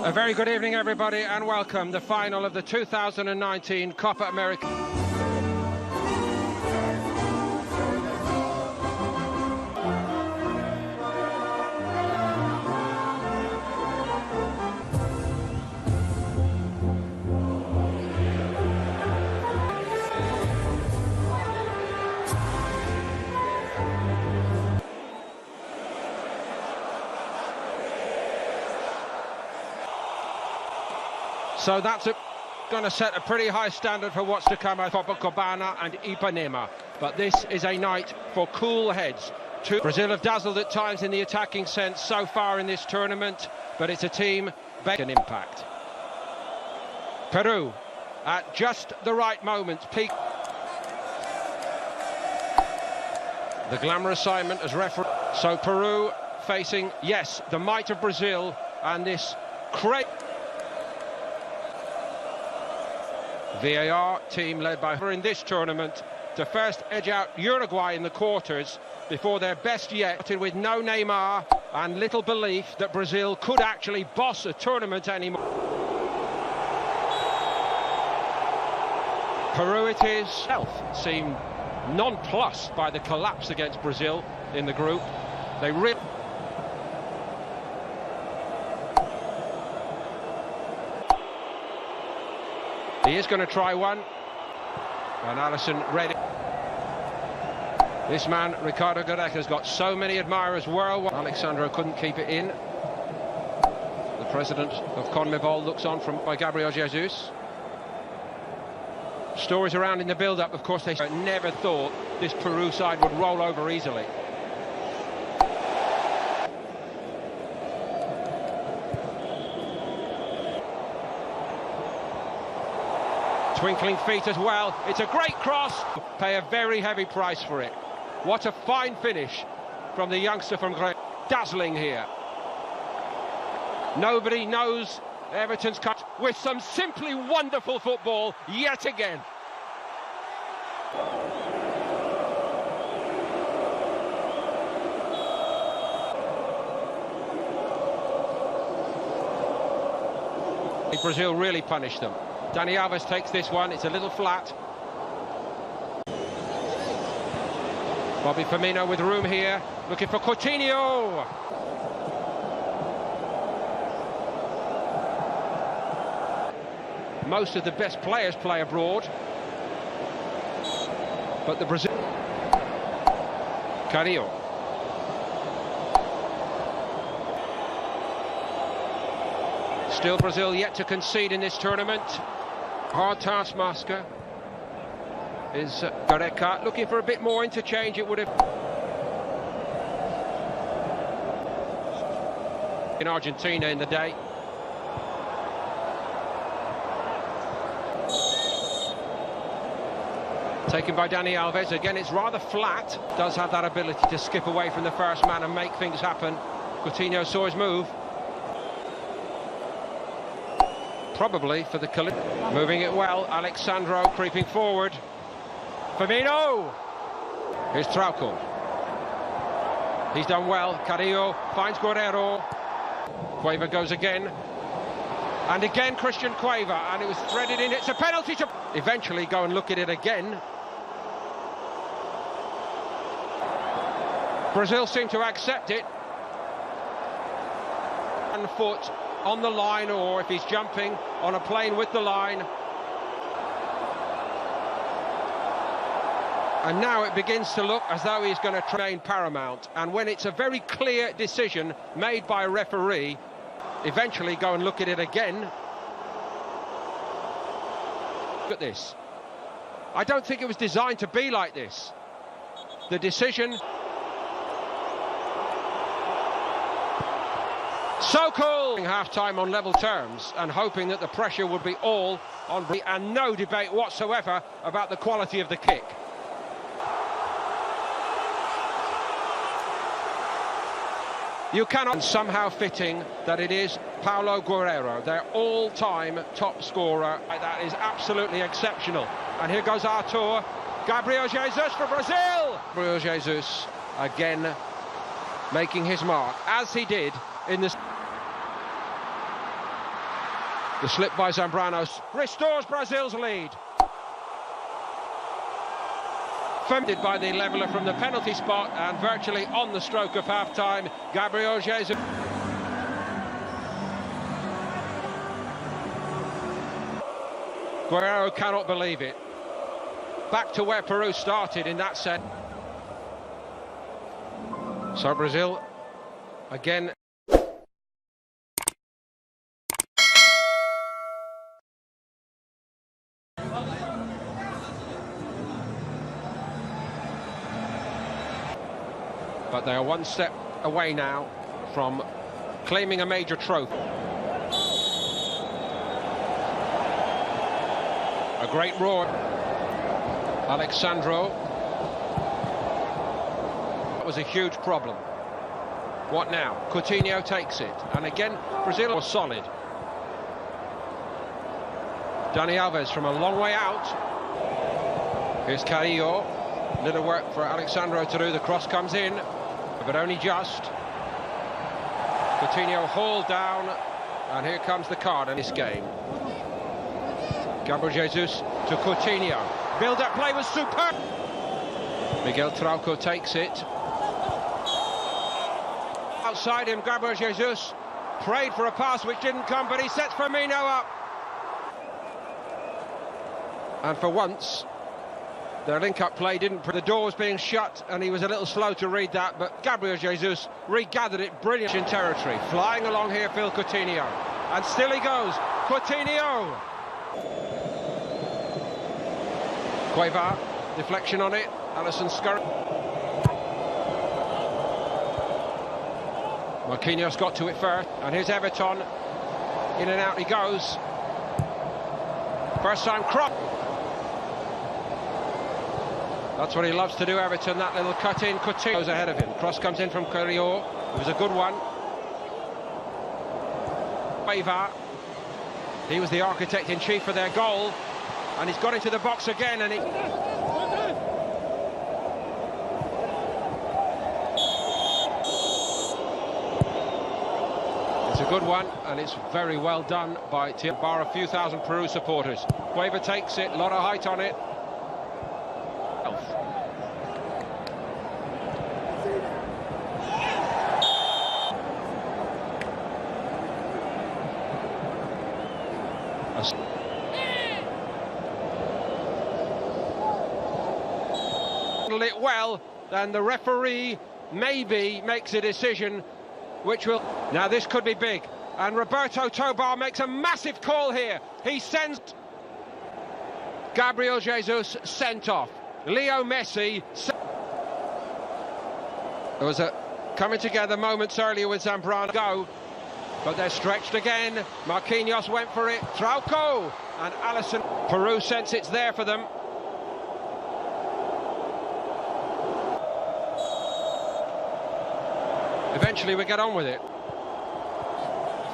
A very good evening, everybody, and welcome. The final of the 2019 Copa America. So that's going to set a pretty high standard for what's to come at Copacabana and Ipanema. But this is a night for cool heads. Brazil have dazzled at times in the attacking sense so far in this tournament, but it's a team making an impact. Peru, at just the right moment, peak. The glamour assignment as referee. So Peru facing, yes, the might of Brazil and this crazy VAR team led by her in this tournament to first edge out Uruguay in the quarters before their best yet, with no Neymar and little belief that Brazil could actually boss a tournament anymore. Peru it is. Seemed nonplussed by the collapse against Brazil in the group. They really... He is going to try one, and Allison read it. This man, Ricardo Gareca, has got so many admirers worldwide. Alexandro couldn't keep it in. The president of CONMEBOL looks on from by Gabriel Jesus. Stories around in the build-up, of course, they never thought this Peru side would roll over easily. Twinkling feet as well. It's a great cross. Pay a very heavy price for it. What a fine finish from the youngster from Great. Dazzling here. Nobody knows Everton's cut with some simply wonderful football yet again. Brazil really punished them. Dani Alves takes this one, it's a little flat. Bobby Firmino with room here, looking for Coutinho. Most of the best players play abroad, but the Brazil... Carrillo. Still Brazil yet to concede in this tournament. Hard taskmaster is Gareca, looking for a bit more interchange. It would have in Argentina in the day. Taken by Dani Alves. Again, it's rather flat. Does have that ability to skip away from the first man and make things happen. Coutinho saw his move. Probably for the moving it well. Alexandro creeping forward. Firmino. Here's Trauco. He's done well. Carrillo finds Guerrero. Cueva goes again. And again Christian Cueva. And it was threaded in. It's a penalty to eventually go and look at it again. Brazil seem to accept it. 1 foot on the line, or if he's jumping on a plane with the line. And now it begins to look as though he's going to remain paramount. And when it's a very clear decision made by a referee, eventually go and look at it again. Look at this. I don't think it was designed to be like this. The decision... So cool! Half-time on level terms and hoping that the pressure would be all on and no debate whatsoever about the quality of the kick. You cannot somehow fitting that it is Paulo Guerrero, their all-time top scorer. That is absolutely exceptional. And here goes Artur. Gabriel Jesus for Brazil! Gabriel Jesus again making his mark, as he did in this. The slip by Zambrano restores Brazil's lead. Funded by the leveller from the penalty spot and virtually on the stroke of half-time, Gabriel Jesus. Guerrero cannot believe it. Back to where Peru started in that set. So Brazil, again. But they are one step away now from claiming a major trophy. A great roar. Alexandro. That was a huge problem. What now? Coutinho takes it. And again, Brazil was solid. Dani Alves from a long way out. Here's Carrillo. Little work for Alexandro to do. The cross comes in, but only just. Coutinho hauled down, and here comes the card in this game. Gabriel Jesus to Coutinho. Build-up play was superb. Miguel Trauco takes it. Outside him, Gabriel Jesus prayed for a pass which didn't come, but he sets Firmino up. And for once, their link-up play didn't. The door was being shut, and he was a little slow to read that, but Gabriel Jesus regathered it brilliantly in territory. Flying along here, Phil Coutinho. And still he goes. Coutinho! Cueva, deflection on it. Alisson scurry. Marquinhos got to it first, and here's Everton. In and out he goes. First time cross. That's what he loves to do, Everton, that little cut in. Coutinho goes ahead of him. Cross comes in from Carrillo. It was a good one. Cueva. He was the architect-in-chief for their goal. And he's got into the box again, and he... It's a good one, and it's very well done by bar a few thousand Peru supporters. Cueva takes it, a lot of height on it. It well, then the referee maybe makes a decision which will... Now this could be big, and Roberto Tobar makes a massive call here. He sends Gabriel Jesus sent off. Leo Messi... There was a coming together moments earlier with Zambrano go, but they're stretched again. Marquinhos went for it. Trauco and Alisson. Peru sense it's there for them. Eventually we get on with it.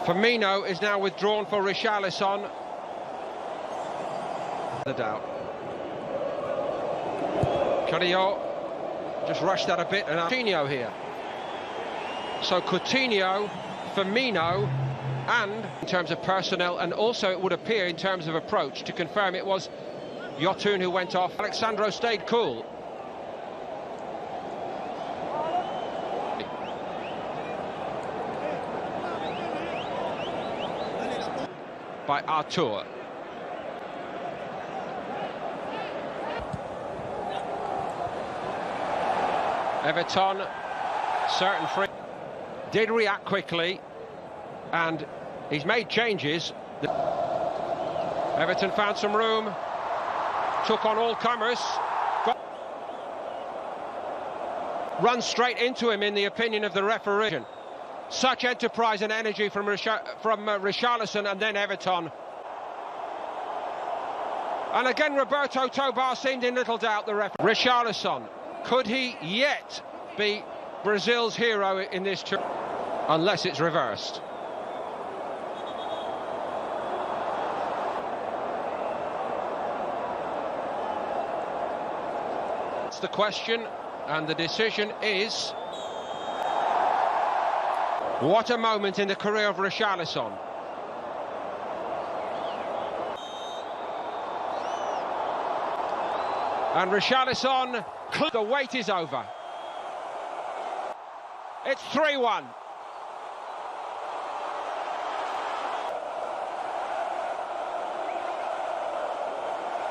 Firmino is now withdrawn for Richarlison. The doubt. Carrillo just rushed that a bit, and Coutinho here. So Coutinho, Firmino, and in terms of personnel, and also it would appear in terms of approach, to confirm it was Yotun who went off. Alexandro stayed cool. By Artur. Everton, certain free, did react quickly, and he's made changes. Everton found some room, took on all comers, run straight into him in the opinion of the referee. Such enterprise and energy from Richarlison, and then Everton. And again Roberto Tobar seemed in little doubt, the referee. Richarlison, could he yet be Brazil's hero in this tour? Unless it's reversed. That's the question, and the decision is... What a moment in the career of Richarlison. And Richarlison, the wait is over. It's 3-1.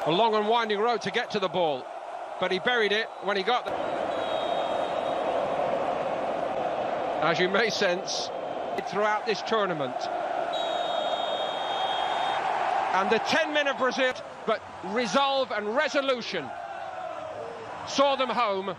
A long and winding road to get to the ball, but he buried it when he got there. As you may sense, throughout this tournament. And the 10 men of Brazil, but resolve and resolution saw them home.